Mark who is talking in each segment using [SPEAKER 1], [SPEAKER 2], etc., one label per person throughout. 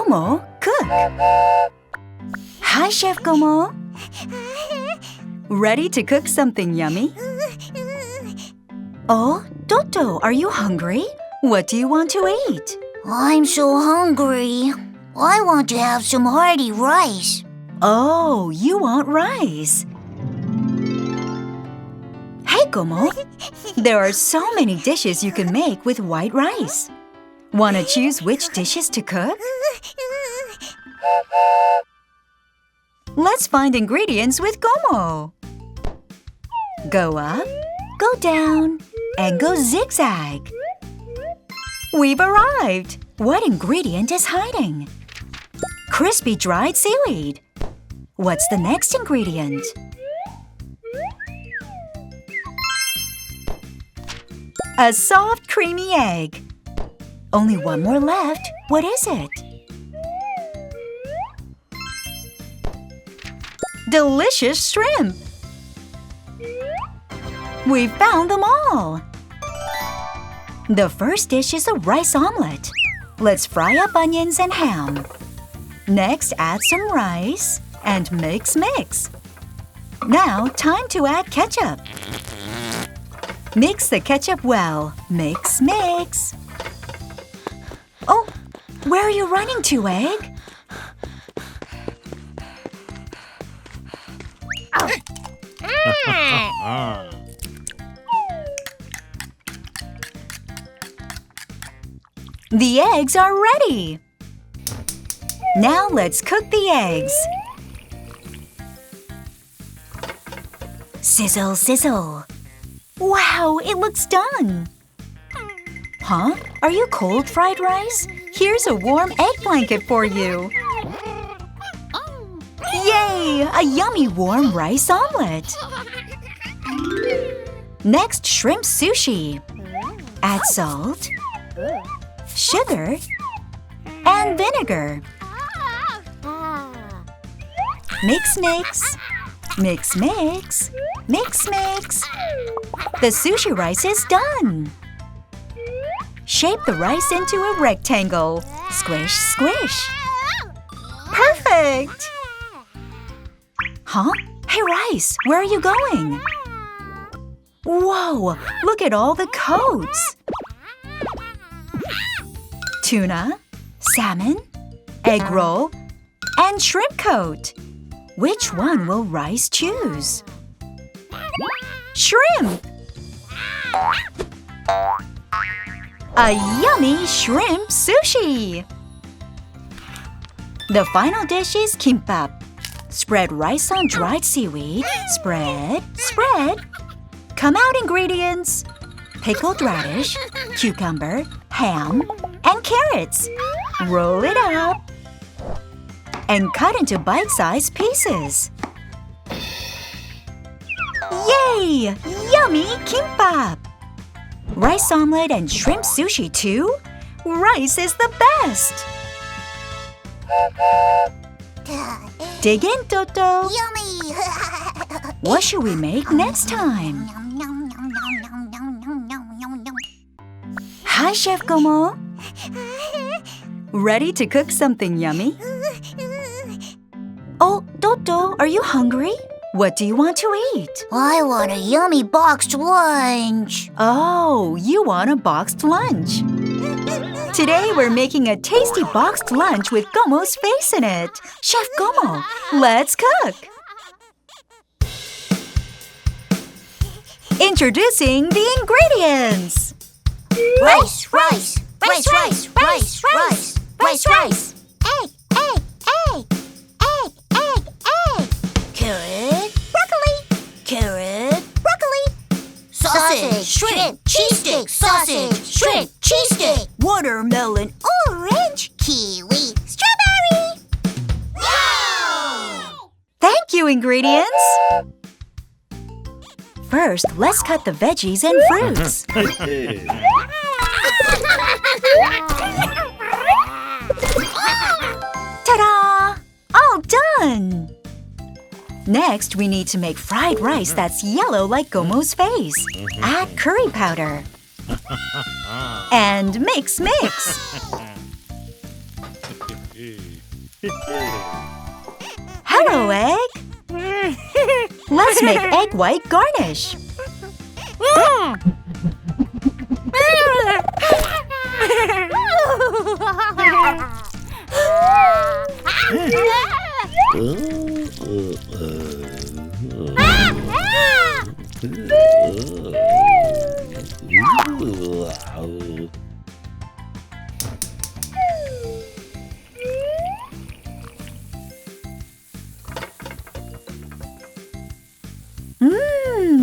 [SPEAKER 1] Gomo, cook. Hi, Chef Gomo. Ready to cook something yummy? Oh, Toto, are you hungry? What do you want to eat?
[SPEAKER 2] I'm so hungry. I want to have some hearty rice.
[SPEAKER 1] Oh, you want rice. Hey, Gomo. There are so many dishes you can make with white rice. Want to choose which dishes to cook? Let's find ingredients with Gomo. Go up, go down, and go zigzag. We've arrived. What ingredient is hiding? Crispy dried seaweed. What's the next ingredient? A soft, creamy egg. Only one more left. What is it? Delicious shrimp. We found them all. The first dish is a rice omelet. Let's fry up onions and ham. Next, add some rice and mix. Now, time to add ketchup. Mix the ketchup well. Mix. Oh, where are you running to, Egg? The eggs are ready. Now let's cook the eggs. Sizzle, sizzle. Wow, it looks done. Huh? Are you cold, fried rice? Here's a warm egg blanket for you. Yay! A yummy warm rice omelet. Next, shrimp sushi. Add salt, sugar, and vinegar. Mix. The sushi rice is done. Shape the rice into a rectangle. Squish, squish. Perfect! Huh? Hey, Rice, where are you going? Whoa, look at all the coats. Tuna, salmon, egg roll, and shrimp coat. Which one will Rice choose? Shrimp! A yummy shrimp sushi! The final dish is kimbap. Spread rice on dried seaweed. Spread. Come out ingredients. Pickled radish, cucumber, ham, and carrots. Roll it up. And cut into bite-sized pieces. Yay! Yummy kimbap! Rice omelet and shrimp sushi too? Rice is the best! Dig in, Toto!
[SPEAKER 2] Yummy!
[SPEAKER 1] What should we make next time? Hi, Chef Gomo! Ready to cook something yummy? Oh, Toto, are you hungry? What do you want to eat?
[SPEAKER 2] I want a yummy boxed lunch.
[SPEAKER 1] Oh, you want a boxed lunch. Today we're making a tasty boxed lunch with Gomo's face in it. Chef Gomo, let's cook! Introducing the ingredients!
[SPEAKER 2] Rice. Egg. Carrot. Broccoli. Sausage. Shrimp. Cheese stick. Sausage. Shrimp. Cheese stick. Watermelon. Orange. Kiwi. Strawberry. Wow!
[SPEAKER 1] Thank you, ingredients! First, let's cut the veggies and fruits. Ta-da! All done! Next, we need to make fried rice that's yellow like Gomo's face. Add curry powder. And mix. Hello, egg. Let's make egg white garnish.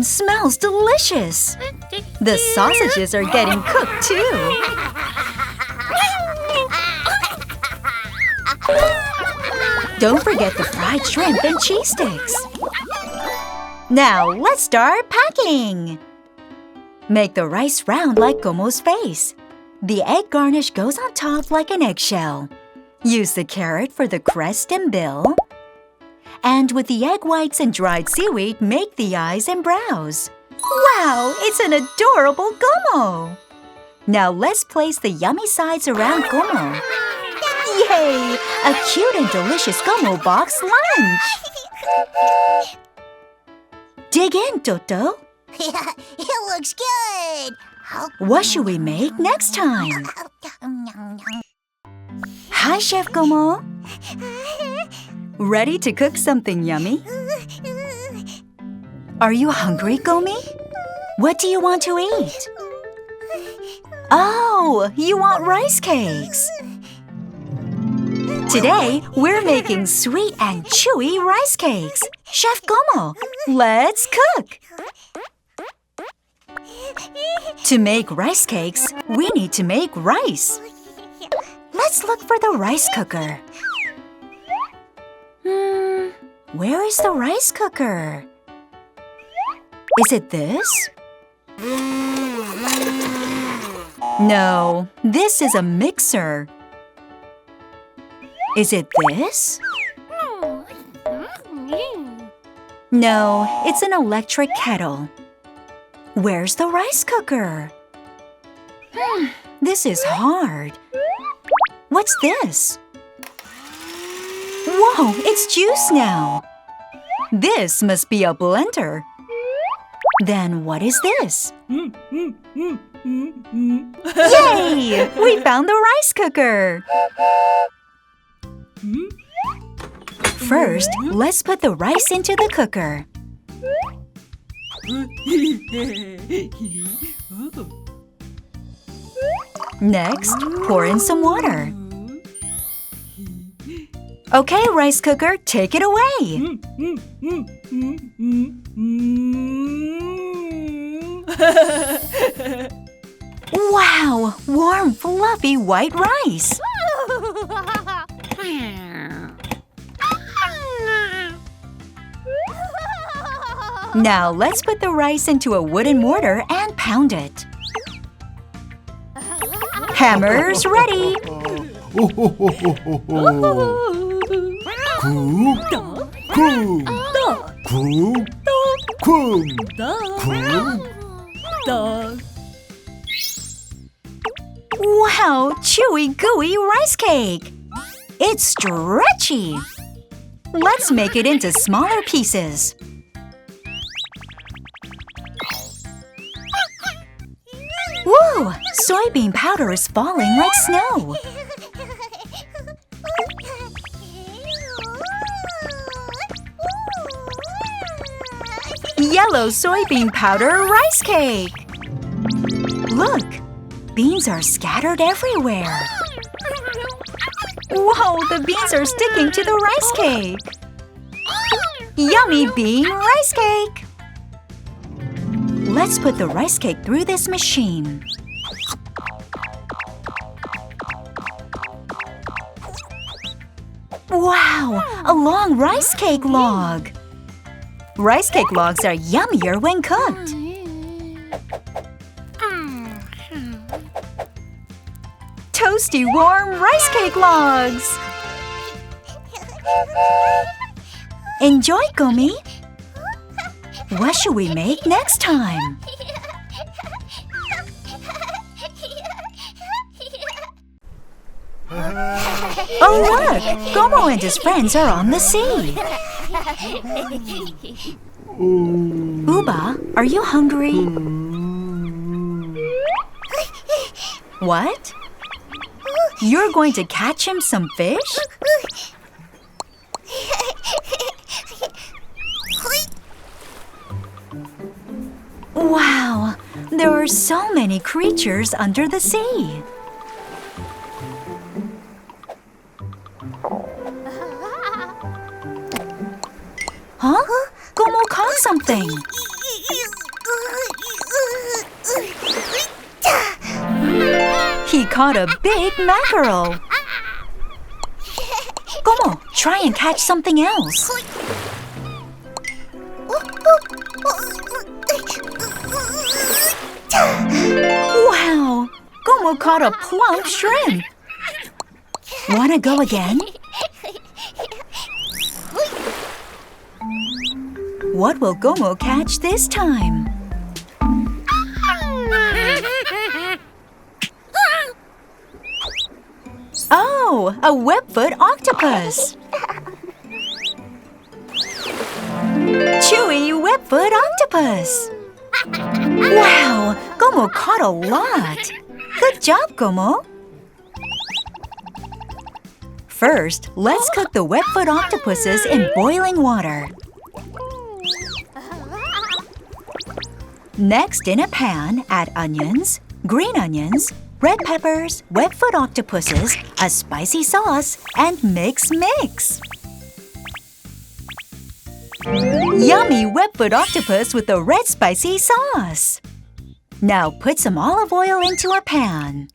[SPEAKER 1] Smells delicious. The sausages are getting cooked too. Don't forget the fried shrimp and cheese sticks. Now let's start packing. Make the rice round like Gomo's face. The egg garnish goes on top like an eggshell. Use the carrot for the crest and bill. And with the egg whites and dried seaweed, make the eyes and brows. Wow, it's an adorable Gomo! Now let's place the yummy sides around Gomo. Yay! A cute and delicious Gomo box lunch! Dig in, Toto.
[SPEAKER 2] It looks good.
[SPEAKER 1] What should we make next time? Hi, Chef Gomo. Ready to cook something yummy? Are you hungry, Gomi? What do you want to eat? Oh, you want rice cakes. Today, we're making sweet and chewy rice cakes. Chef Gomo, let's cook. To make rice cakes, we need to make rice. Let's look for the rice cooker. Where is the rice cooker? Is it this? No, this is a mixer. Is it this? No, it's an electric kettle. Where's the rice cooker? This is hard. What's this? Whoa, it's juice now. This must be a blender. Then what is this? Yay! We found the rice cooker! First, let's put the rice into the cooker. Next, pour in some water. Okay, rice cooker, take it away. Wow, warm, fluffy white rice. Now let's put the rice into a wooden mortar and pound it. Hammer's ready. Wow, chewy, gooey rice cake! It's stretchy! Let's make it into smaller pieces. Whoa! Soybean powder is falling like snow. Yellow soybean powder rice cake! Look! Beans are scattered everywhere. Whoa! The beans are sticking to the rice cake! Yummy bean rice cake! Let's put the rice cake through this machine. Wow! A long rice cake log! Rice cake logs are yummier when cooked. Toasty, warm rice cake logs! Enjoy, Gomi! What should we make next time? Oh look! Gomo and his friends are on the sea. Uba, are you hungry? What? You're going to catch him some fish? Wow! There are so many creatures under the sea. Huh? Gomo caught something. He caught a big mackerel. Gomo, try and catch something else. Wow! Gomo caught a plump shrimp. Wanna go again? What will Gomo catch this time? Oh, a webfoot octopus! Chewy webfoot octopus! Wow, Gomo caught a lot! Good job, Gomo! First, let's cook the webfoot octopuses in boiling water. Next, in a pan, add onions, green onions, red peppers, webfoot octopuses, a spicy sauce, and mix. Yummy webfoot octopus with a red spicy sauce! Now put some olive oil into a pan.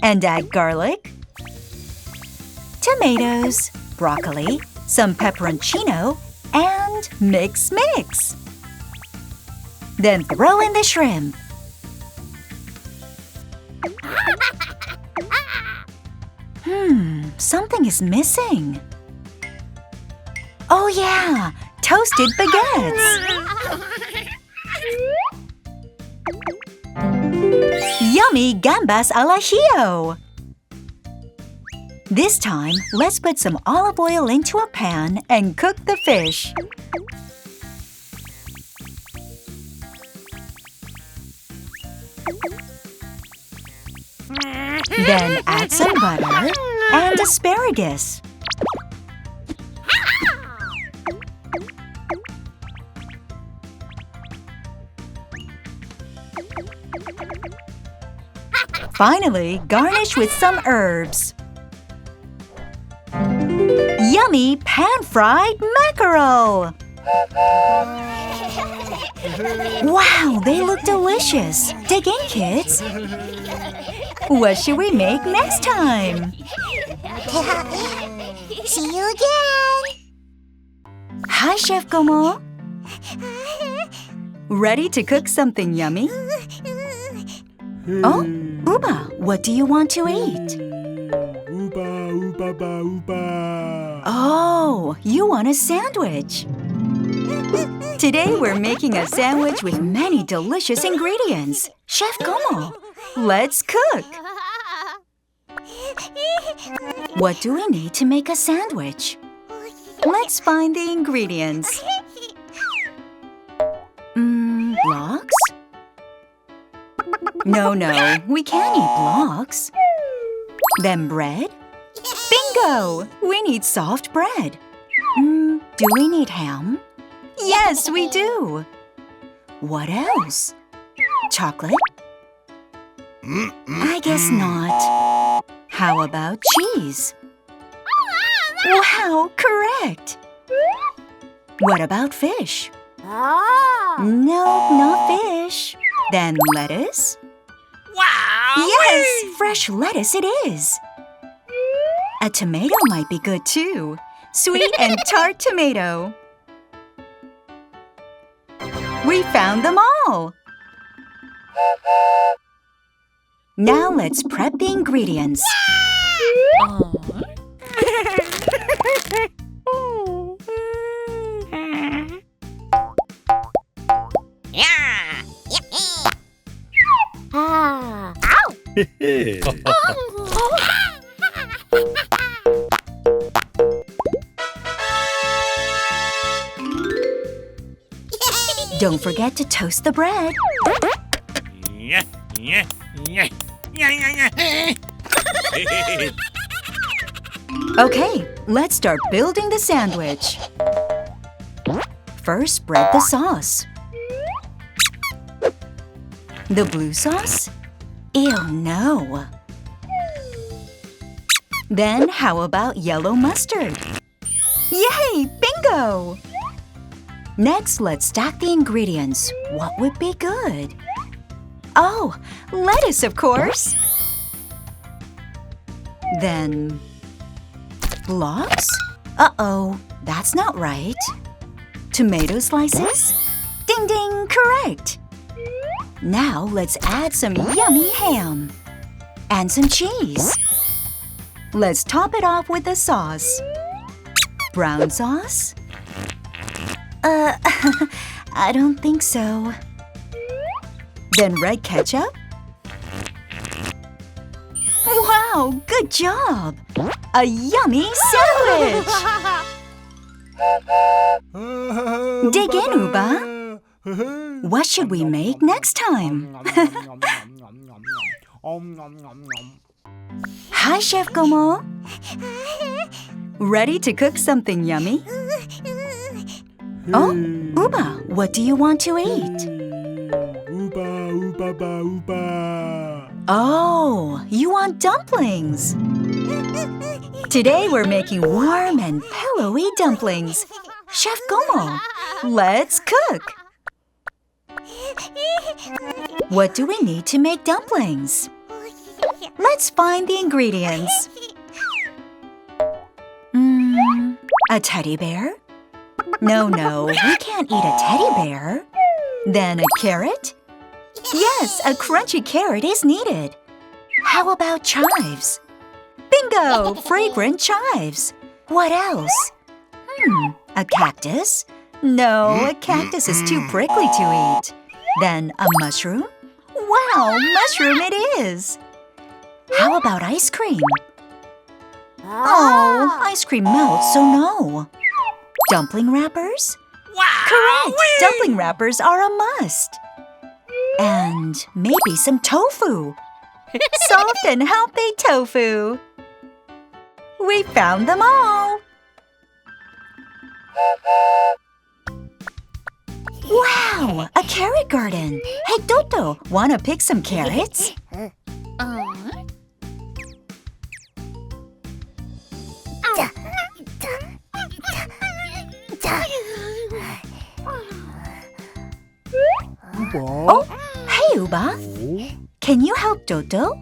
[SPEAKER 1] And add garlic, tomatoes, broccoli, some pepperoncino, and mix. Then throw in the shrimp. Something is missing. Oh yeah, toasted baguettes. Yummy gambas al ajillo. This time, let's put some olive oil into a pan and cook the fish. Then add some butter and asparagus. Finally, garnish with some herbs. Yummy pan-fried mackerel! Wow, they look delicious! Dig in, kids! What should we make next time?
[SPEAKER 2] See you again!
[SPEAKER 1] Hi, Chef Gomo! Ready to cook something yummy? Oh, Uba, what do you want to eat?
[SPEAKER 3] Uba.
[SPEAKER 1] Oh, you want a sandwich. Today we're making a sandwich with many delicious ingredients. Chef Gomo, let's cook. What do we need to make a sandwich? Let's find the ingredients. Blocks? No, we can't eat blocks. Then bread? Bingo! We need soft bread. Do we need ham? Yes, we do. What else? Chocolate? I guess not. How about cheese? Wow, correct! What about fish? No, not fish. Then lettuce?
[SPEAKER 3] Wow!
[SPEAKER 1] Yes, fresh lettuce it is. A tomato might be good too. Sweet and tart tomato. We found them all! Now let's prep the ingredients. Don't forget to toast the bread.
[SPEAKER 3] Yeah, yeah, yeah, yeah, yeah.
[SPEAKER 1] Okay, let's start building the sandwich. First, spread the sauce. The blue sauce? Ew, no. Then how about yellow mustard? Yay, bingo! Next, let's stack the ingredients. What would be good? Oh, lettuce, of course. Then, blocks? Uh-oh, that's not right. Tomato slices? Ding ding, correct! Now let's add some yummy ham. And some cheese. Let's top it off with the sauce. Brown sauce? I don't think so. Then red ketchup? Wow, good job! A yummy sandwich! Dig in, Uba. What should we make next time? Hi, Chef Como. Ready to cook something yummy? Oh, Uba, what do you want to eat?
[SPEAKER 3] Uba.
[SPEAKER 1] Oh, you want dumplings. Today we're making warm and pillowy dumplings. Chef Como, let's cook. What do we need to make dumplings? Let's find the ingredients. A teddy bear? No, we can't eat a teddy bear. Then a carrot? Yes, a crunchy carrot is needed. How about chives? Bingo! Fragrant chives. What else? A cactus? No, a cactus is too prickly to eat. Then a mushroom? Wow, mushroom it is. How about ice cream? Oh, ice cream melts, so no. Dumpling wrappers?
[SPEAKER 3] Wow!
[SPEAKER 1] Correct! Dumpling wrappers are a must. And maybe some tofu. Soft and healthy tofu. We found them all. Wow, a carrot garden. Hey, Toto, wanna pick some carrots? Oh, hey, Uba. Can you help Toto?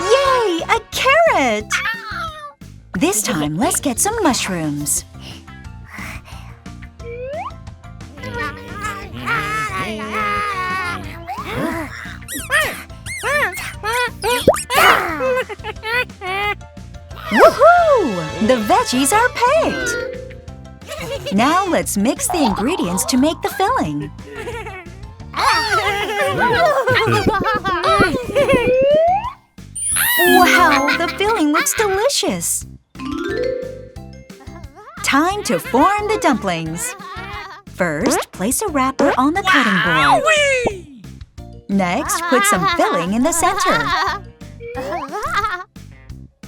[SPEAKER 1] Yay, a carrot! This time, let's get some mushrooms. Woohoo! The veggies are picked! Now let's mix the ingredients to make the filling. Wow, the filling looks delicious! Time to form the dumplings. First, place a wrapper on the cutting board. Next, put some filling in the center.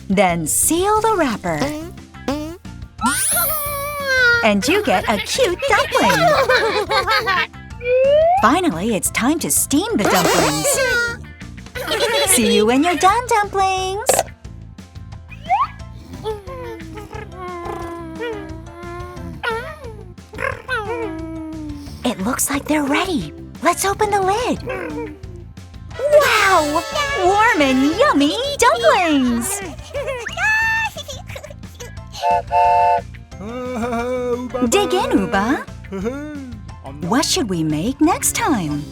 [SPEAKER 1] Then seal the wrapper. And you get a cute dumpling! Finally, it's time to steam the dumplings. See you when you're done, dumplings! It looks like they're ready. Let's open the lid. Wow! Warm and yummy dumplings! Dig in, Uba. What should we make next time?